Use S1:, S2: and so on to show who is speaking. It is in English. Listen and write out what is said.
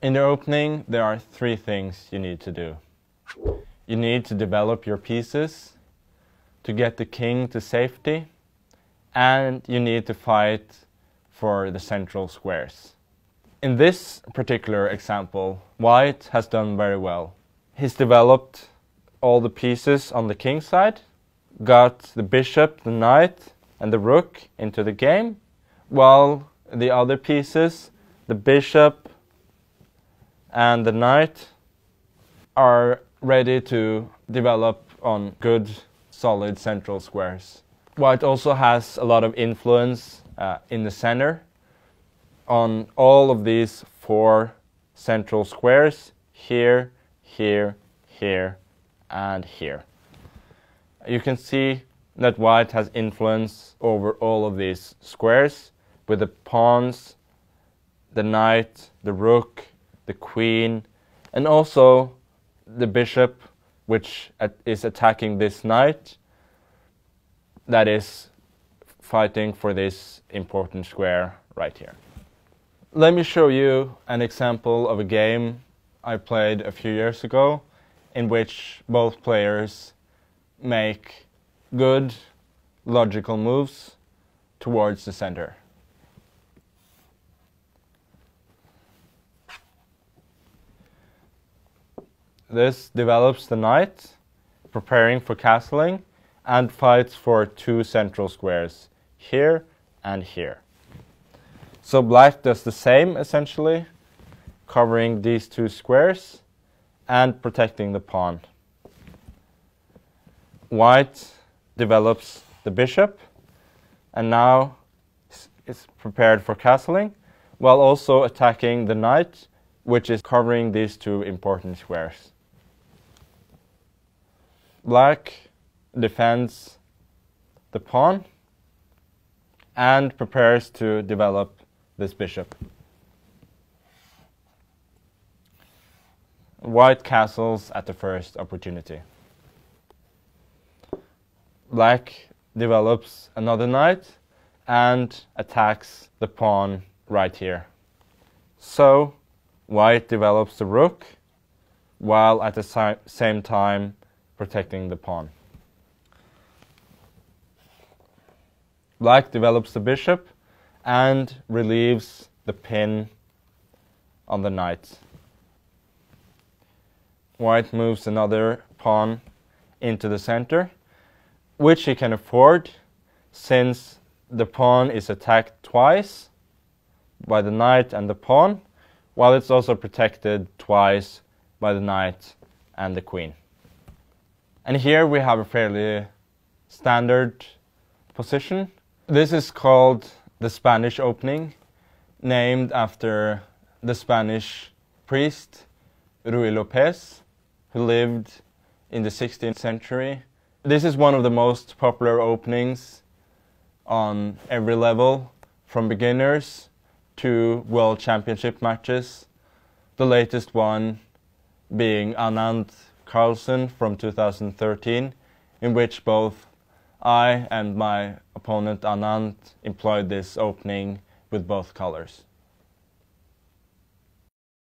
S1: In the opening, there are three things you need to do. You need to develop your pieces to get the king to safety, and you need to fight for the central squares. In this particular example, white has done very well. He's developed all the pieces on the king side, got the bishop, the knight, and the rook into the game, while the other pieces, the bishop and the knight, are ready to develop on good, solid central squares. White also has a lot of influence in the center on all of these four central squares, here, here, here, and here. You can see that white has influence over all of these squares with the pawns, the knight, the rook, the queen, and also the bishop, which is attacking this knight that is fighting for this important square right here. Let me show you an example of a game I played a few years ago in which both players make good logical moves towards the center. This develops the knight, preparing for castling, and fights for two central squares, here and here. So black does the same, essentially, covering these two squares and protecting the pawn. White develops the bishop, and now is prepared for castling, while also attacking the knight, which is covering these two important squares. Black defends the pawn and prepares to develop this bishop. White castles at the first opportunity. Black develops another knight and attacks the pawn right here. So white develops the rook while at the same time protecting the pawn. Black develops the bishop and relieves the pin on the knight. White moves another pawn into the center, which he can afford since the pawn is attacked twice by the knight and the pawn, while it's also protected twice by the knight and the queen. And here we have a fairly standard position. This is called the Spanish opening, named after the Spanish priest Ruy Lopez, who lived in the 16th century. This is one of the most popular openings on every level, from beginners to World Championship matches. The latest one being Magnus Carlsen from 2013, in which both I and my opponent Anand employed this opening with both colors.